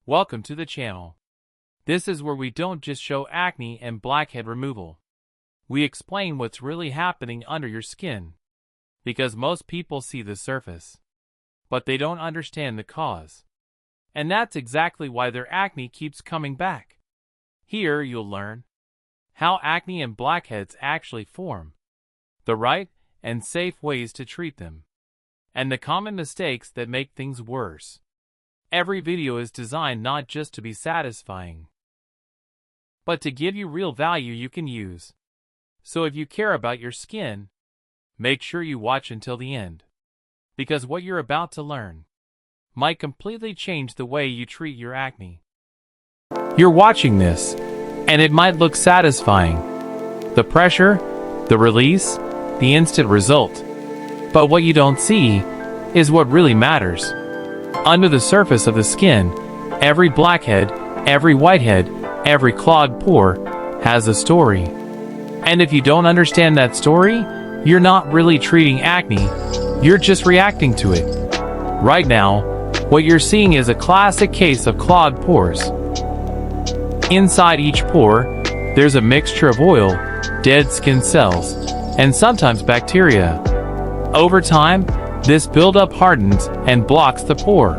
Welcome to the channel. This is where we don't just show acne and blackhead removal. We explain what's really happening under your skin. Because most people see the surface, but they don't understand the cause. And that's exactly why their acne keeps coming back. Here you'll learn how acne and blackheads actually form, the right and safe ways to treat them, and the common mistakes that make things worse. Every video is designed not just to be satisfying, but to give you real value you can use. So if you care about your skin, make sure you watch until the end, because what you're about to learn might completely change the way you treat your acne. You're watching this, and it might look satisfying. The pressure, the release, the instant result. But what you don't see is what really matters. Under the surface of the skin, every blackhead, every whitehead, every clogged pore has a story. And if you don't understand that story, you're not really treating acne, you're just reacting to it. Right now, what you're seeing is a classic case of clogged pores. Inside each pore, there's a mixture of oil, dead skin cells, and sometimes bacteria. Over time, this buildup hardens and blocks the pore.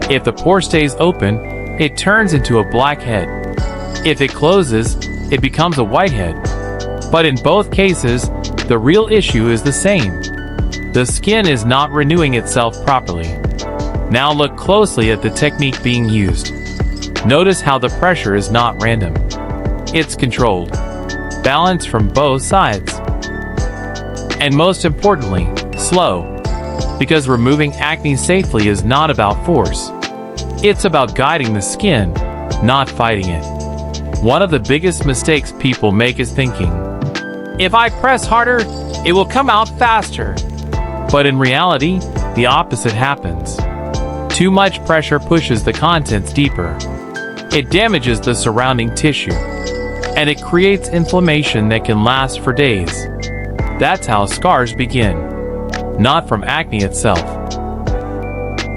If the pore stays open, it turns into a blackhead. If it closes, it becomes a whitehead. But in both cases, the real issue is the same. The skin is not renewing itself properly. Now look closely at the technique being used. Notice how the pressure is not random. It's controlled, balanced from both sides. And most importantly, slow. Because removing acne safely is not about force. It's about guiding the skin, not fighting it. One of the biggest mistakes people make is thinking, if I press harder, it will come out faster. But in reality, the opposite happens. Too much pressure pushes the contents deeper. It damages the surrounding tissue. And it creates inflammation that can last for days. That's how scars begin. Not from acne itself,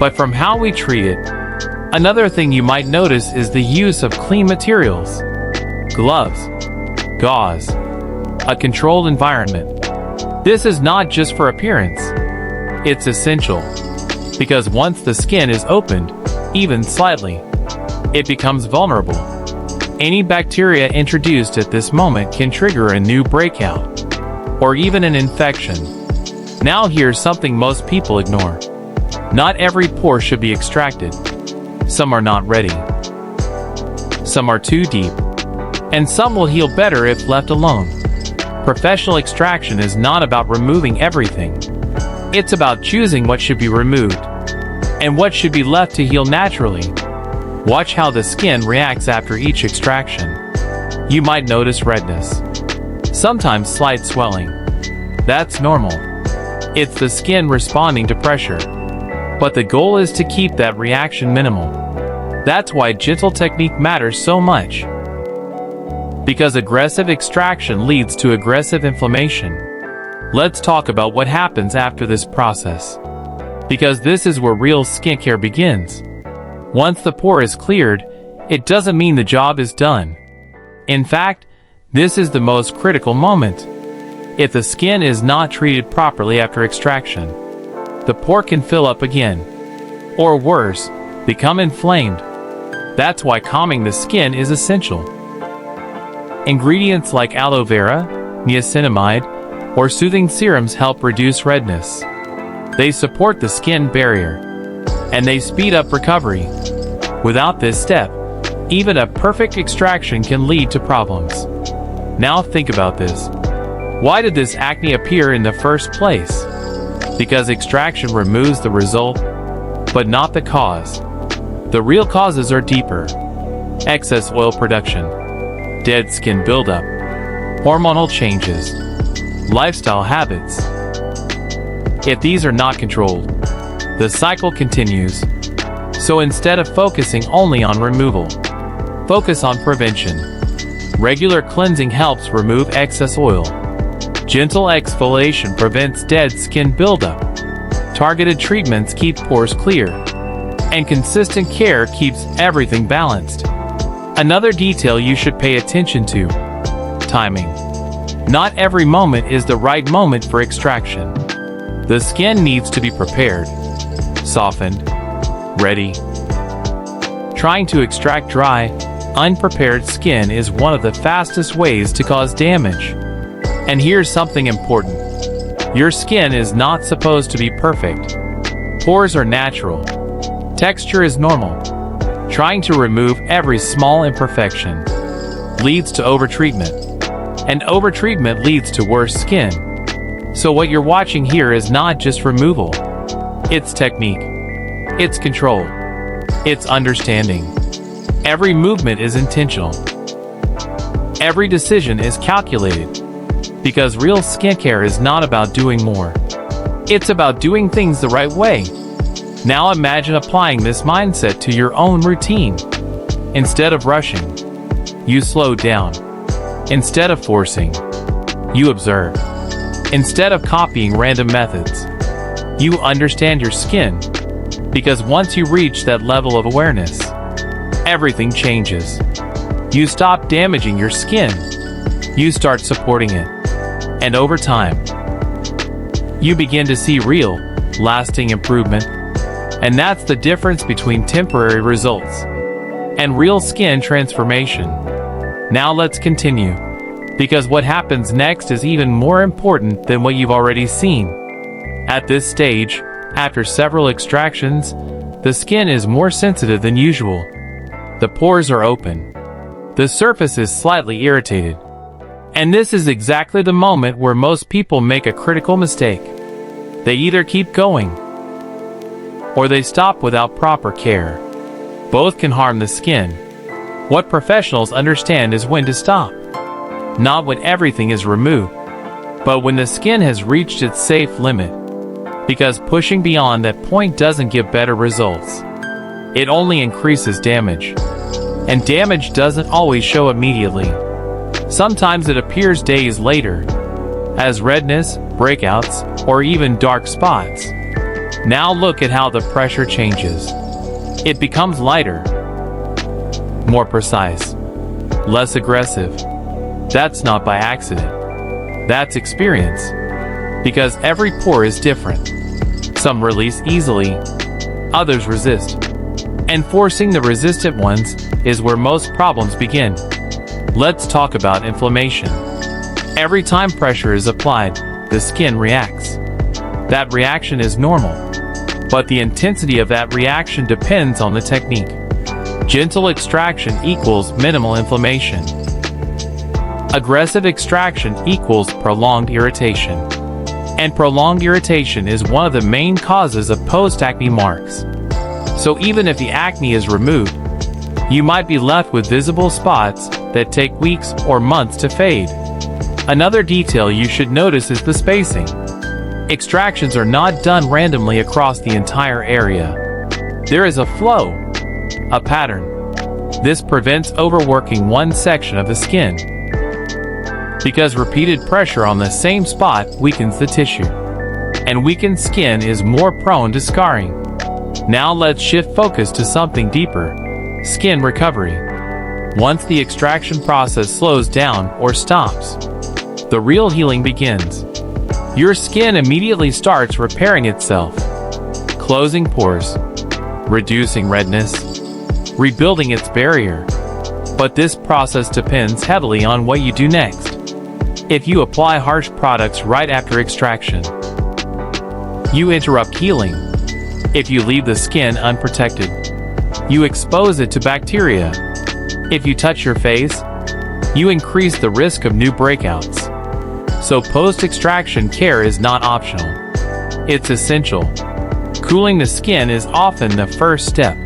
but from how we treat it. Another thing you might notice is the use of clean materials. Gloves, gauze, a controlled environment. This is not just for appearance. It's essential, because once the skin is opened, even slightly, it becomes vulnerable. Any bacteria introduced at this moment can trigger a new breakout, or even an infection. Now here's something most people ignore. Not every pore should be extracted. Some are not ready. Some are too deep. And some will heal better if left alone. Professional extraction is not about removing everything. It's about choosing what should be removed and what should be left to heal naturally. Watch how the skin reacts after each extraction. You might notice redness. Sometimes slight swelling. That's normal. It's the skin responding to pressure. But the goal is to keep that reaction minimal. That's why gentle technique matters so much. Because aggressive extraction leads to aggressive inflammation. Let's talk about what happens after this process. Because this is where real skincare begins. Once the pore is cleared, it doesn't mean the job is done. In fact, this is the most critical moment. If the skin is not treated properly after extraction, the pore can fill up again, or worse, become inflamed. That's why calming the skin is essential. Ingredients like aloe vera, niacinamide, or soothing serums help reduce redness. They support the skin barrier, and they speed up recovery. Without this step, even a perfect extraction can lead to problems. Now think about this. Why did this acne appear in the first place? Because extraction removes the result, but not the cause. The real causes are deeper. Excess oil production, dead skin buildup, hormonal changes, lifestyle habits. If these are not controlled, the cycle continues. So instead of focusing only on removal, focus on prevention. Regular cleansing helps remove excess oil. Gentle exfoliation prevents dead skin buildup. Targeted treatments keep pores clear. And consistent care keeps everything balanced. Another detail you should pay attention to: timing. Not every moment is the right moment for extraction. The skin needs to be prepared, softened, ready. Trying to extract dry, unprepared skin is one of the fastest ways to cause damage. And here's something important. Your skin is not supposed to be perfect. Pores are natural. Texture is normal. Trying to remove every small imperfection leads to overtreatment. And overtreatment leads to worse skin. So what you're watching here is not just removal. It's technique. It's control. It's understanding. Every movement is intentional. Every decision is calculated. Because real skincare is not about doing more. It's about doing things the right way. Now imagine applying this mindset to your own routine. Instead of rushing, you slow down. Instead of forcing, you observe. Instead of copying random methods, you understand your skin. Because once you reach that level of awareness, everything changes. You stop damaging your skin. You start supporting it. And over time, you begin to see real, lasting improvement. And that's the difference between temporary results and real skin transformation. Now let's continue, because what happens next is even more important than what you've already seen. At this stage, after several extractions, the skin is more sensitive than usual. The pores are open. The surface is slightly irritated. And this is exactly the moment where most people make a critical mistake. They either keep going, or they stop without proper care. Both can harm the skin. What professionals understand is when to stop. Not when everything is removed, but when the skin has reached its safe limit. Because pushing beyond that point doesn't give better results. It only increases damage. And damage doesn't always show immediately. Sometimes it appears days later, as redness, breakouts, or even dark spots. Now look at how the pressure changes. It becomes lighter, more precise, less aggressive. That's not by accident. That's experience. Because every pore is different. Some release easily, others resist. And forcing the resistant ones is where most problems begin. Let's talk about inflammation. Every time pressure is applied, the skin reacts. That reaction is normal. But the intensity of that reaction depends on the technique. Gentle extraction equals minimal inflammation. Aggressive extraction equals prolonged irritation. And prolonged irritation is one of the main causes of post-acne marks. So even if the acne is removed, you might be left with visible spots that take weeks or months to fade. Another detail you should notice is the spacing. Extractions are not done randomly across the entire area. There is a flow, a pattern. This prevents overworking one section of the skin. Because repeated pressure on the same spot weakens the tissue. And weakened skin is more prone to scarring. Now let's shift focus to something deeper: skin recovery. Once the extraction process slows down or stops, the real healing begins. Your skin immediately starts repairing itself, closing pores, reducing redness, rebuilding its barrier. But this process depends heavily on what you do next. If you apply harsh products right after extraction, you interrupt healing. If you leave the skin unprotected, you expose it to bacteria. If you touch your face, you increase the risk of new breakouts. So post-extraction care is not optional. It's essential. Cooling the skin is often the first step.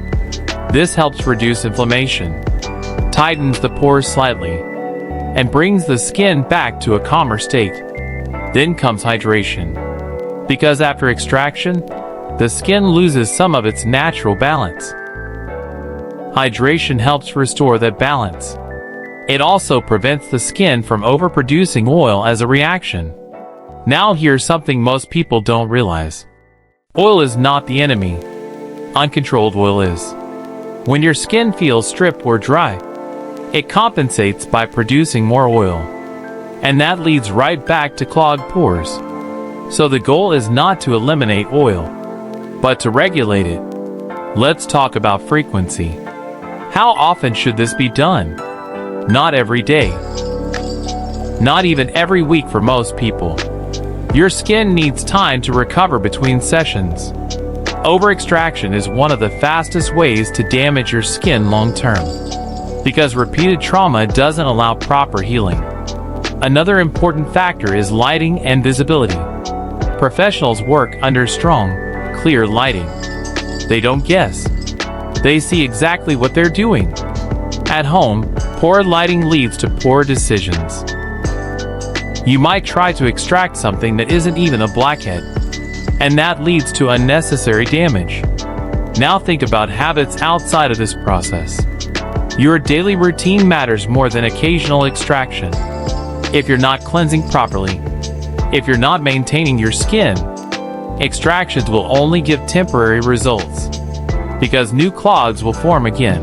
This helps reduce inflammation, tightens the pores slightly, and brings the skin back to a calmer state. Then comes hydration. Because after extraction, the skin loses some of its natural balance. Hydration helps restore that balance. It also prevents the skin from overproducing oil as a reaction. Now here's something most people don't realize. Oil is not the enemy. uncontrolled oil is. When your skin feels stripped or dry, it compensates by producing more oil, and that leads right back to clogged pores. So the goal is not to eliminate oil, but to regulate it. Let's talk about frequency. How often should this be done? Not every day. Not even every week for most people. Your skin needs time to recover between sessions. Over-extraction is one of the fastest ways to damage your skin long-term, because repeated trauma doesn't allow proper healing. Another important factor is lighting and visibility. Professionals work under strong, clear lighting. They don't guess. They see exactly what they're doing. At home, poor lighting leads to poor decisions. You might try to extract something that isn't even a blackhead, and that leads to unnecessary damage. Now think about habits outside of this process. Your daily routine matters more than occasional extraction. If you're not cleansing properly, if you're not maintaining your skin, extractions will only give temporary results, because new clogs will form again.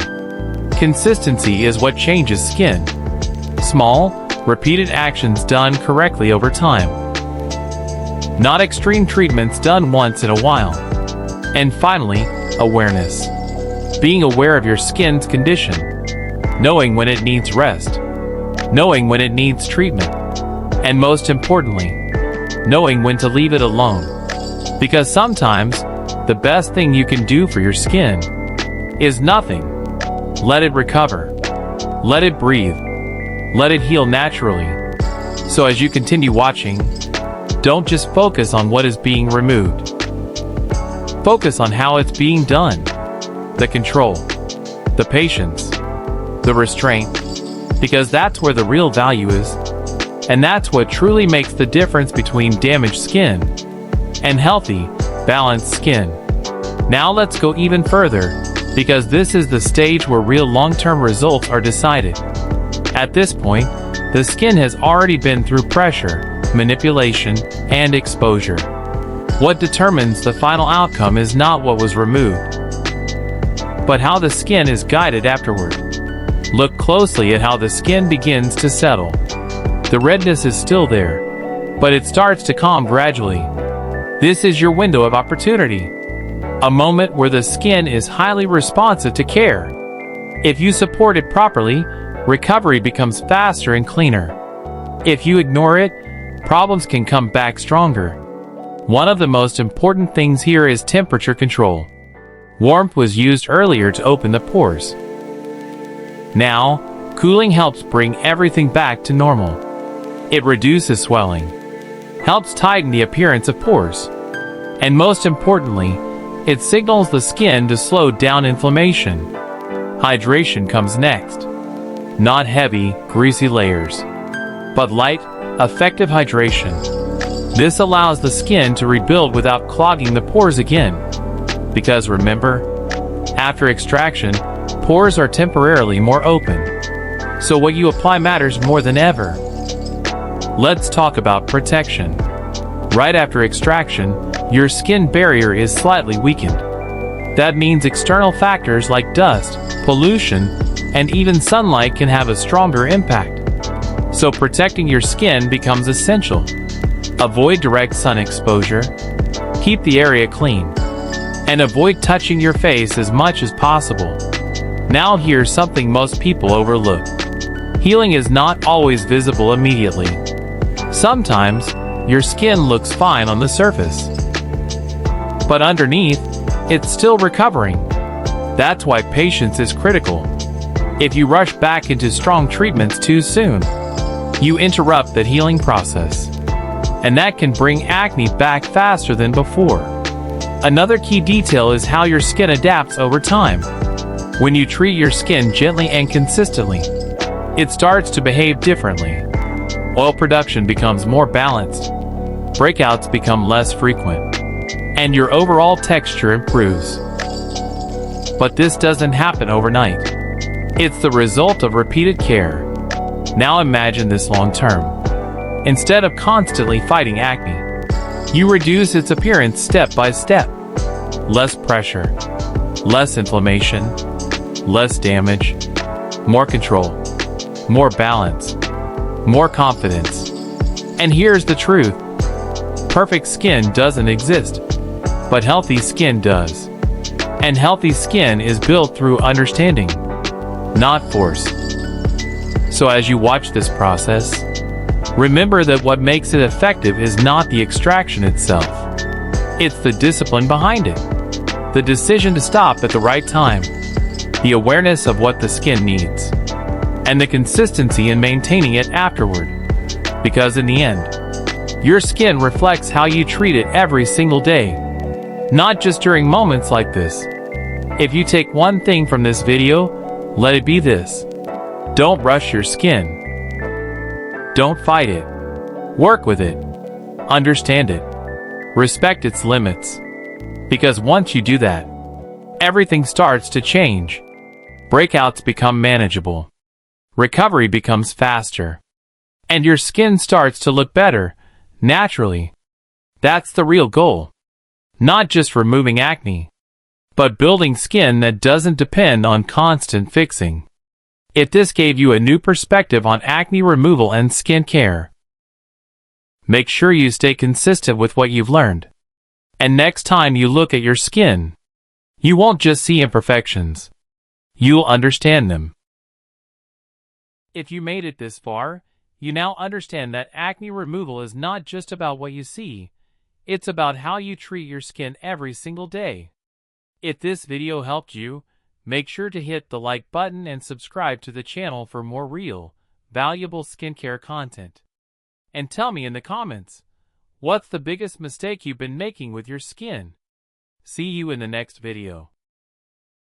Consistency is what changes skin. Small, repeated actions done correctly over time. Not extreme treatments done once in a while. And finally, awareness. Being aware of your skin's condition. Knowing when it needs rest. Knowing when it needs treatment. And most importantly, knowing when to leave it alone. Because sometimes, the best thing you can do for your skin is nothing. Let it recover. Let it breathe. Let it heal naturally. So as you continue watching, don't just focus on what is being removed. Focus on how it's being done. The control, the patience, the restraint, because that's where the real value is. And that's what truly makes the difference between damaged skin and healthy, balanced skin. Now let's go even further, because this is the stage where real long-term results are decided. At this point, the skin has already been through pressure, manipulation, and exposure. What determines the final outcome is not what was removed, but how the skin is guided afterward. Look closely at how the skin begins to settle. The redness is still there, but it starts to calm gradually. This is your window of opportunity. A moment where the skin is highly responsive to care. If you support it properly, recovery becomes faster and cleaner. If you ignore it, problems can come back stronger. One of the most important things here is temperature control. Warmth was used earlier to open the pores. Now, cooling helps bring everything back to normal. It reduces swelling, helps tighten the appearance of pores, and most importantly, it signals the skin to slow down inflammation. Hydration comes next. Not heavy, greasy layers, but light, effective hydration. This allows the skin to rebuild without clogging the pores again. Because remember, after extraction, pores are temporarily more open. So what you apply matters more than ever. Let's talk about protection. Right after extraction, your skin barrier is slightly weakened. That means external factors like dust, pollution, and even sunlight can have a stronger impact. So protecting your skin becomes essential. Avoid direct sun exposure, keep the area clean, and avoid touching your face as much as possible. Now here's something most people overlook. Healing is not always visible immediately. Sometimes, your skin looks fine on the surface, but underneath, it's still recovering. That's why patience is critical. If you rush back into strong treatments too soon, you interrupt that healing process, and that can bring acne back faster than before. Another key detail is how your skin adapts over time. When you treat your skin gently and consistently, it starts to behave differently. Oil production becomes more balanced, breakouts become less frequent, and your overall texture improves. But this doesn't happen overnight. It's the result of repeated care. Now imagine this long term. Instead of constantly fighting acne, you reduce its appearance step by step. Less pressure, Less inflammation, less damage, more control, more balance, more confidence. And here's the truth. Perfect skin doesn't exist, but healthy skin does. And healthy skin is built through understanding, not force. So as you watch this process, remember that what makes it effective is not the extraction itself. It's the discipline behind it. The decision to stop at the right time, the awareness of what the skin needs, and the consistency in maintaining it afterward. Because in the end, your skin reflects how you treat it every single day, not just during moments like this. If you take one thing from this video, let it be this. Don't rush your skin. Don't fight it. Work with it. Understand it. Respect its limits. Because once you do that, everything starts to change. Breakouts become manageable. Recovery becomes faster. And your skin starts to look better, naturally. That's the real goal. Not just removing acne, but building skin that doesn't depend on constant fixing. If this gave you a new perspective on acne removal and skin care, make sure you stay consistent with what you've learned. And next time you look at your skin, you won't just see imperfections. You'll understand them. If you made it this far, you now understand that acne removal is not just about what you see, it's about how you treat your skin every single day. If this video helped you, make sure to hit the like button and subscribe to the channel for more real, valuable skincare content. And tell me in the comments, what's the biggest mistake you've been making with your skin? See you in the next video.